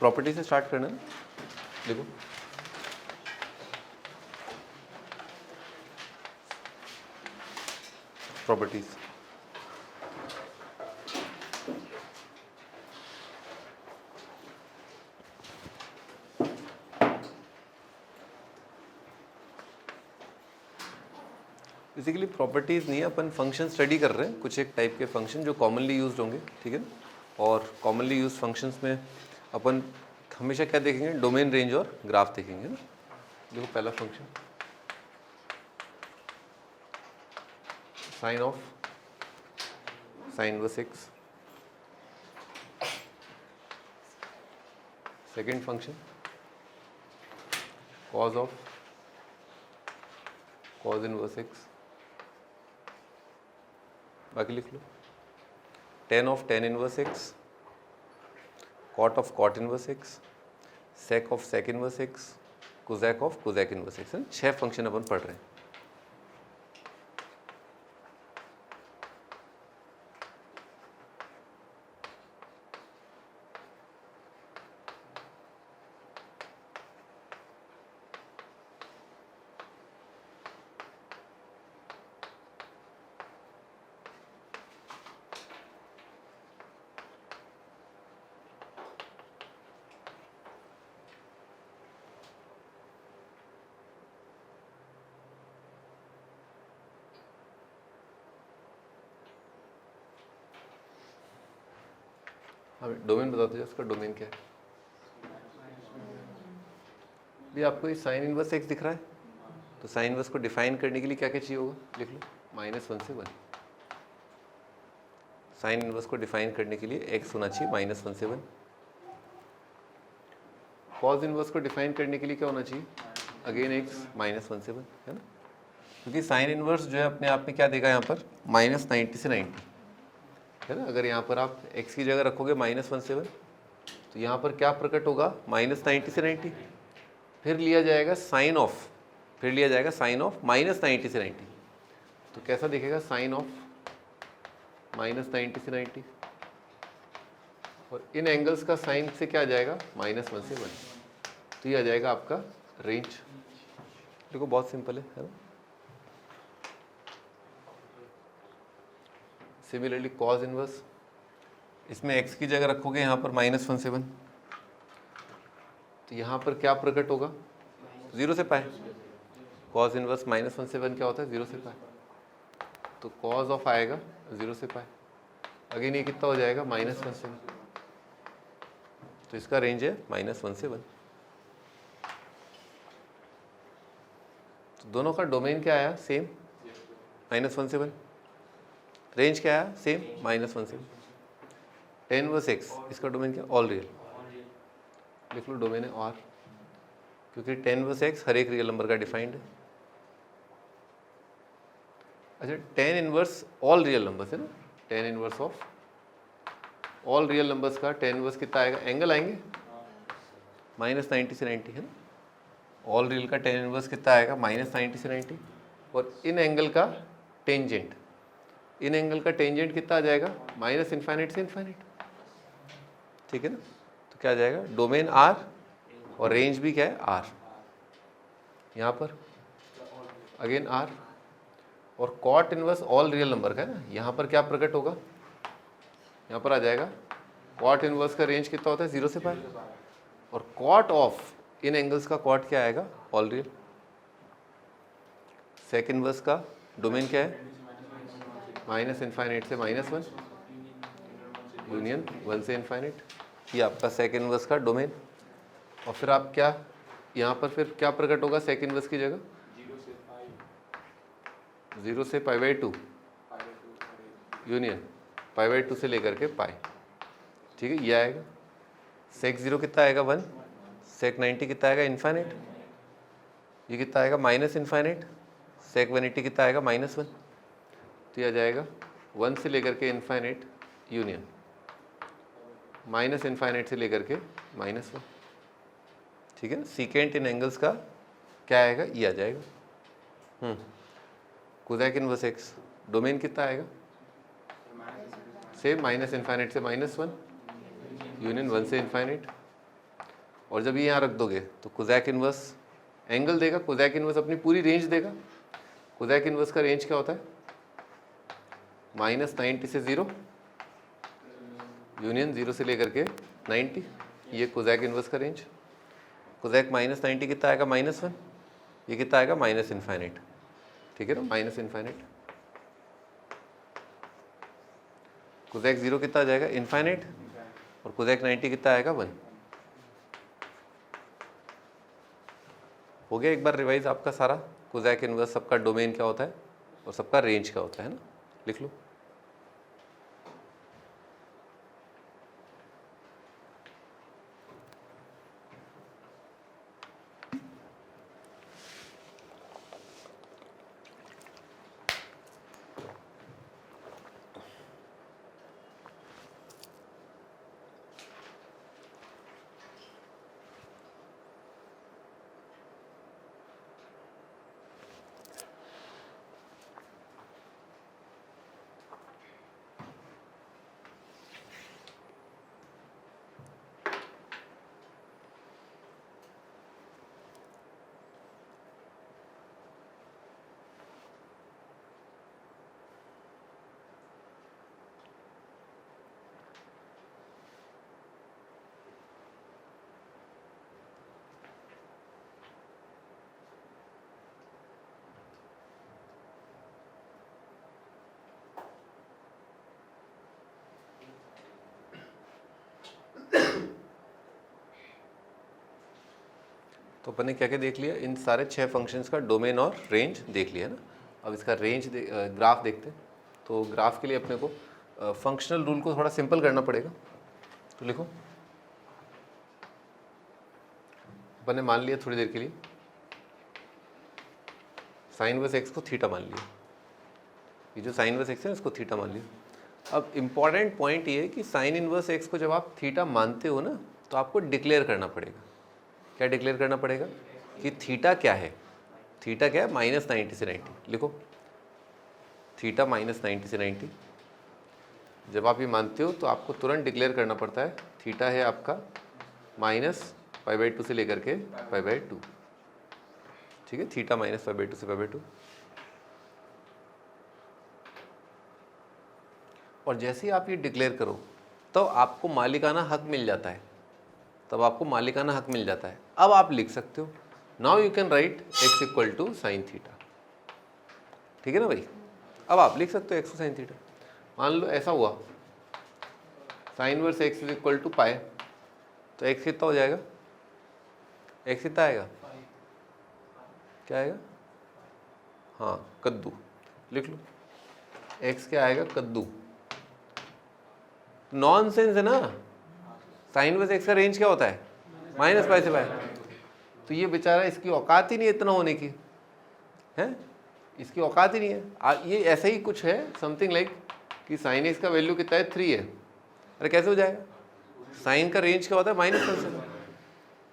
Property से start करना है। देखो प्रॉपर्टीज, बेसिकली प्रॉपर्टीज़ नहीं है, अपन फंक्शन स्टडी कर रहे हैं, कुछ एक टाइप के फंक्शन जो कॉमनली यूज्ड होंगे, ठीक है। और कॉमनली यूज फंक्शंस में अपन हमेशा क्या देखेंगे, डोमेन, रेंज और ग्राफ देखेंगे ना। देखो पहला function sine of sine inverse x, second function cos of cos inverse x, बाकी लिख लो, tan of tan inverse x, cot of cot inverse x, sec of sec inverse x, cosec of cosec inverse x. 6 function अपन पढ़ रहे हैं। हाँ, domain बता दो, उसका डोमेन क्या है। भी आपको ये साइन इनवर्स एक्स दिख रहा है, तो साइन इनवर्स को डिफाइन करने के लिए क्या क्या चाहिए होगा, लिख लो, -1 से 1। साइन इनवर्स को डिफाइन करने के लिए एक्स होना चाहिए -1 से 1। कॉज इनवर्स को डिफाइन करने के लिए क्या होना चाहिए, अगेन एक्स -1 से 1, है ना। क्योंकि साइन इनवर्स जो है अपने आप में क्या देगा यहाँ पर, -90 से 90, है ना। अगर यहाँ पर आप x की जगह रखोगे -1 से 1, तो यहाँ पर क्या प्रकट होगा, -90 से 90, फिर लिया जाएगा साइन ऑफ, फिर लिया जाएगा साइन ऑफ -90 से 90, तो कैसा दिखेगा, साइन ऑफ -90 से 90, और इन एंगल्स का साइन से क्या आ जाएगा, -1 से 1, तो ये आ जाएगा आपका रेंज। देखो बहुत सिंपल है ना। सिमिलरली कॉज इनवर्स, इसमें x की जगह रखोगे यहाँ पर -1 से 1, तो यहाँ पर क्या प्रकट होगा, 0 से पाए। कॉज इनवर्स -1 से 1 क्या होता है, 0 से पाए, तो कॉज ऑफ आएगा 0 से पाए, अगेन ये कितना हो जाएगा, -1 से 1, तो इसका रेंज है -1 से 1। तो दोनों का डोमेन क्या आया, सेम, -1 से 1, रेंज क्या है, सेम, -1 से 10 वर्स एक्स, इसका डोमेन क्या, ऑल रियल, लिख लो डोमेन है और, क्योंकि 10 वर्स एक्स हर एक रियल नंबर का डिफाइंड है। अच्छा, 10 इनवर्स ऑल रियल नंबर्स है ना, 10 inverse of all real numbers का 10 इनवर्स कितना आएगा, एंगल आएंगे -90 से 90, है ना। ऑल रियल का 10 इनवर्स कितना आएगा, -90 से 90, और इन एंगल का टेंजेंट, इन एंगल का टेंजेंट कितना आ जाएगा, -∞ से ∞, ठीक है ना। तो क्या आ जाएगा, डोमेन R और रेंज भी क्या है, R, यहाँ पर अगेन R, और cot inverse all real number का है ना, यहाँ पर क्या प्रकट होगा, यहाँ पर आ जाएगा कॉट इनवर्स का रेंज कितना होता है, 0 से पाए, और कॉट ऑफ इन एंगल्स का कॉट क्या आएगा, ऑल रियल। सेक इनवर्स का डोमेन क्या है, -∞ से -1, यूनियन 1 से इन्फाइनाइट, ये आपका सेक इनवर्स का डोमेन। और फिर आप क्या, यहाँ पर फिर क्या प्रकट होगा सेक इनवर्स की जगह, 0 से π/2, यूनियन π/2 से लेकर के पाई, ठीक है, ये आएगा। सेक 0 कितना आएगा, 1, सेक 90 कितना आएगा, इन्फाइनाइट, ये कितना आएगा, -∞, सेक 180 कितना आएगा, -1, तो ये आ जाएगा 1 से लेकर के इन्फाइनाइट, यूनियन -∞ से लेकर के -1, ठीक है ना। सीकेंट इन एंगल्स का क्या आएगा, ये आ जाएगा। कोजैक इनवर्स एक्स, डोमेन कितना आएगा, सेम, -∞ से -1, यूनियन 1 से इन्फाइनाइट, और जब ये यहाँ रख दोगे तो कोजैक इन्वर्स एंगल देगा, कोजैक इन्वर्स अपनी पूरी रेंज देगा। कोजैक इन्वर्स का रेंज क्या होता है? -90 से 0 यूनियन 0 से लेकर के 90, ये कोजैक इन्वर्स का रेंज। कोजैक -90 कितना आएगा? -1। ये कितना आएगा? -इनफाइनाइट। ठीक है ना, -इनफाइनाइट। कोजैक 0 कितना आ जाएगा? इनफाइनाइट। और कोजैक 90 कितना आएगा? 1। हो गया एक बार रिवाइज आपका सारा, कोजैक इन्वर्स सबका डोमेन क्या होता है और सबका रेंज क्या होता है ना, लिख लो। तो अपन ने क्या क्या देख लिया? इन सारे 6 फंक्शंस का डोमेन और रेंज देख लिया ना। अब इसका रेंज ग्राफ देखते हैं। तो ग्राफ के लिए अपने को फंक्शनल रूल को थोड़ा सिंपल करना पड़ेगा। तो लिखो, अपन ने मान लिया थोड़ी देर के लिए साइन इनवर्स एक्स को थीटा मान लिया। ये जो साइन इनवर्स एक्स है इसको थीटा मान लिया। अब इम्पॉर्टेंट पॉइंट ये है कि साइन इनवर्स एक्स को जब आप थीटा मानते हो ना, तो आपको डिक्लेयर करना पड़ेगा। क्या डिक्लेयर करना पड़ेगा? कि थीटा क्या है? थीटा क्या है? -90 से 90। लिखो, थीटा -90 से 90। जब आप ये मानते हो तो आपको तुरंत डिक्लेयर करना पड़ता है थीटा है आपका -π/2 से लेकर के π/2। ठीक है, थीटा -π/2 से π/2। और जैसे ही आप ये डिक्लेयर करो तो आपको मालिकाना हक मिल जाता है, तब आपको मालिकाना हक मिल जाता है। अब आप लिख सकते हो, now you can write x equal to sine theta. ठीक है ना भाई? अब आप लिख सकते हो x साइन थीटा। मान लो ऐसा हुआ, sine inverse x is equal to pi, तो x कितना हो जाएगा? x कितना आएगा? क्या आएगा? हाँ, कद्दू। लिख लो, x क्या आएगा? कद्दू। नॉनसेंस है ना, साइन इनवर्स एक्स का रेंज क्या होता है? -π से π। तो ये बेचारा, इसकी औकात ही नहीं है इतना होने की, है? इसकी औकात ही नहीं है। ये ऐसा ही कुछ है, समथिंग लाइक कि साइन एक्स का वैल्यू कितना है? 3 है। अरे कैसे हो जाएगा? साइन का रेंज क्या होता है? -π से।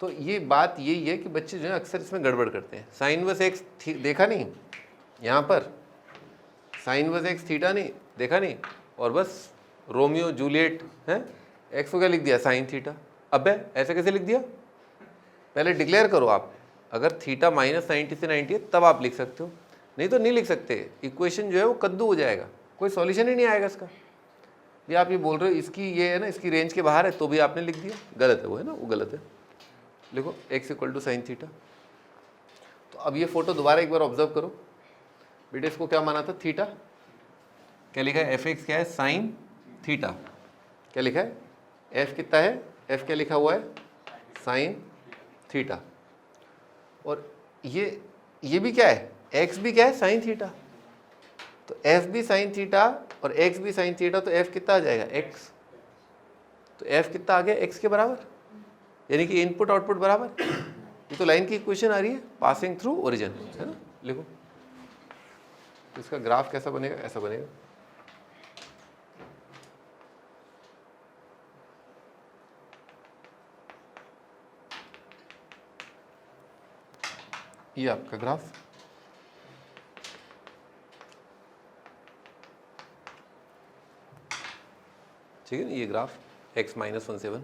तो ये बात यही है कि बच्चे जो है अक्सर इसमें गड़बड़ करते हैं। साइन इनवर्स एक्स देखा नहीं यहाँ पर, साइन इनवर्स एक्स थीटा नहीं देखा नहीं, और बस रोमियो जूलियट है, एक्स को क्या लिख दिया? Sine theta. अबे ऐसे कैसे लिख दिया? पहले डिक्लेयर करो आप। अगर थीटा -90 से 90 है तब आप लिख सकते हो, नहीं तो नहीं लिख सकते। इक्वेशन जो है वो कद्दू हो जाएगा, कोई सॉल्यूशन ही नहीं आएगा इसका। भी आप ये बोल रहे हो इसकी ये है ना, इसकी रेंज के बाहर है, तो भी आपने लिख दिया, गलत है वो, है ना, वो गलत है। लिखो x equal to sine theta. तो अब ये फोटो दोबारा एक बार ऑब्जर्व करो बेटे, इसको क्या माना था? थीटा। क्या लिखा है? f(x) क्या है? Sine theta. क्या लिखा है? f कितना है? f क्या लिखा हुआ है? Sine theta. और ये भी क्या है? x भी क्या है? Sign theta. तो f भी साइन थीटा और x भी साइन थीटा, तो f कितना आ जाएगा? x। तो f कितना आ गया? x के बराबर, यानी कि इनपुट आउटपुट बराबर। ये तो लाइन की इक्वेशन आ रही है, पासिंग थ्रू ओरिजिन, है ना। लिखो, तो इसका ग्राफ कैसा बनेगा? ऐसा बनेगा। ये आपका ग्राफ, ठीक है ना, ये ग्राफ x -1 से 1।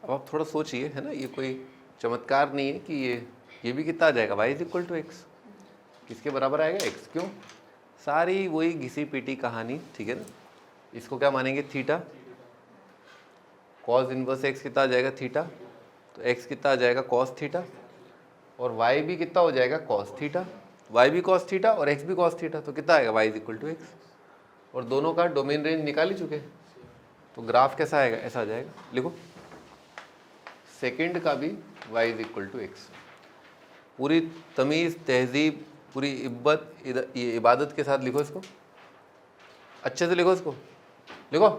अब आप थोड़ा सोचिए, है ना, ये कोई चमत्कार नहीं है कि ये भी कितना आ जाएगा, y is equal to x, किसके बराबर आएगा, x। क्यों, सारी वही घिसी पीटी कहानी, ठीक है ना। इसको क्या मानेंगे, थीटा, कॉस इनवर्स x कितना आ जाएगा, थीटा, तो x कितना आ जाएगा, कॉस थीटा, और y भी कितना हो जाएगा, कॉस थीटा, y भी कॉस थीटा और x भी कॉस थीटा, तो कितना आएगा, y is equal to x. और दोनों का डोमेन रेंज निकाल ही चुके, तो ग्राफ कैसा आएगा, ऐसा आ जाएगा। लिखो, सेकंड का भी y is equal to x. पूरी तमीज़, तहजीब, पूरी इब्बत, ये इबादत के साथ लिखो इसको, अच्छे से लिखो इसको। लिखो,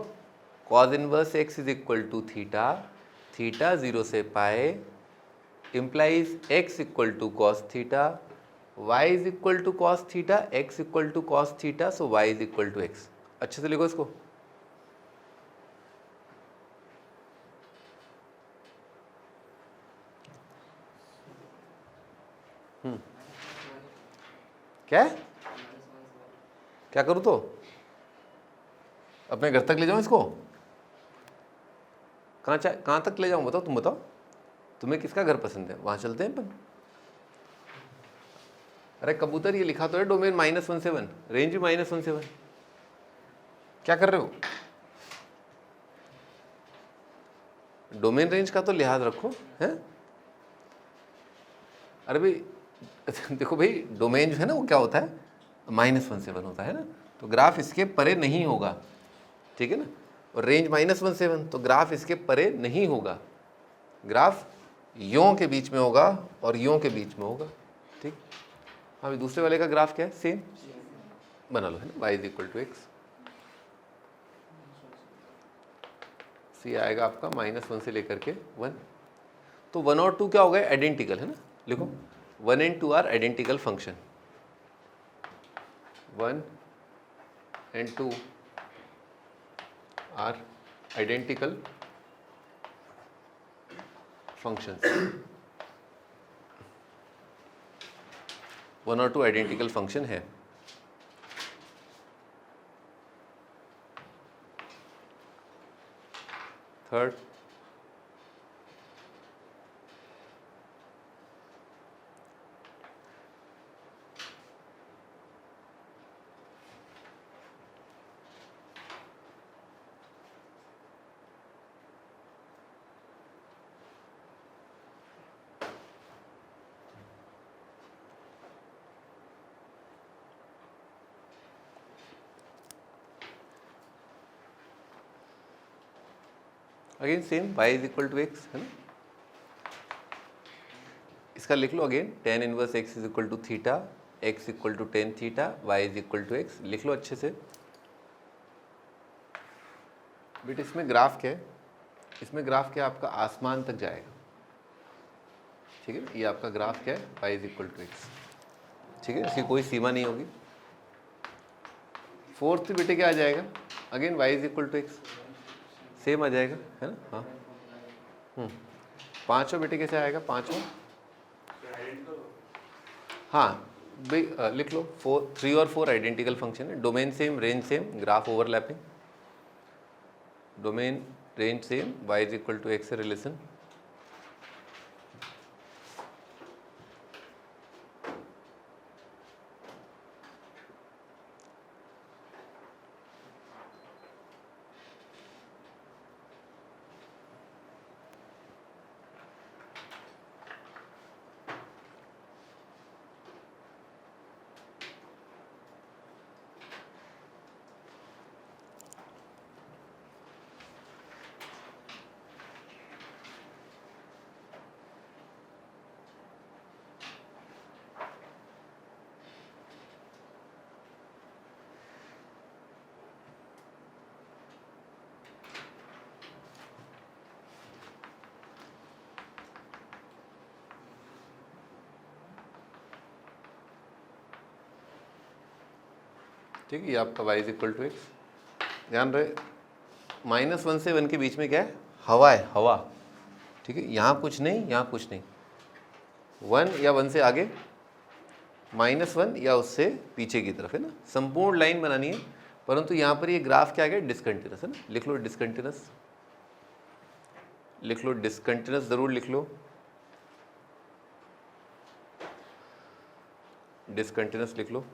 cos inverse x is equal to theta, theta 0 से pi implies x equal to cos theta, y is equal to cos theta, x equal to cos theta, so y is equal to x. अच्छे से लिखो इसको। क्या है, क्या करूँ, तो अपने घर तक ले जाऊँ इसको, कहाँ तक ले जाऊँ, बताओ, तुम बताओ, तुम्हें किसका घर पसंद है, वहाँ चलते हैं अपन। अरे कबूतर, ये लिखा तो है डोमेन -17, रेंज भी -17, क्या कर रहे हो, डोमेन रेंज का तो लिहाज रखो, है। अरे भाई देखो भाई, डोमेन जो है ना वो क्या होता है, -17 होता है ना, तो ग्राफ इसके परे नहीं होगा, ठीक है ना। और रेंज -17, तो ग्राफ इसके परे नहीं होगा, ग्राफ यों के बीच में होगा और यों के बीच में होगा, ठीक। अभी दूसरे वाले का ग्राफ क्या है, सेम बना लो, है ना, y is equal to x. C आएगा आपका -1 से लेकर के 1, तो 1 और 2 क्या हो गए, आइडेंटिकल, है ना। लिखो, 1 and 2 are identical function, 1 and 2 are identical functions, 1 और 2 आइडेंटिकल फंक्शन है। Third, again same, y is equal to x, है ना। इसका लिख लो again, tan inverse x is equal to theta, x equal to tan theta, y is equal to x. लिख लो अच्छे से। बेटा इसमें ग्राफ क्या है, इसमें ग्राफ क्या है आपका, आसमान तक जाएगा, ठीक है ना। ये आपका ग्राफ क्या है, y is equal to x, ठीक है, इसकी कोई सीमा नहीं होगी। फोर्थ बेटे क्या आ जाएगा, again y is equal to x, same आ जाएगा, है ना। हाँ, पाँचों बेटे कैसे आएगा, पाँचों, हाँ भाई लिख लो, 3 और 4 आइडेंटिकल फंक्शन है, domain same, range same, graph overlapping, domain range same, y is equal to x से रिलेशन। ठीक है, ये आपका y is equal to x. ध्यान रहे, -1 से 1 के बीच में क्या है, हवा है, हवा, ठीक है। यहाँ कुछ नहीं, यहाँ कुछ नहीं, 1 या 1 से आगे, -1 या उससे पीछे की तरफ, है ना। संपूर्ण लाइन बनानी है, परंतु यहाँ पर ये ग्राफ क्या आ गया, डिसकंटिन्यूस, है ना। लिख लो डिसकंटिन्यूस, लिख लो, डिसकंटिन्यूस ज़रूर लिख लो, डिसकंटिन्यूस लिख लो।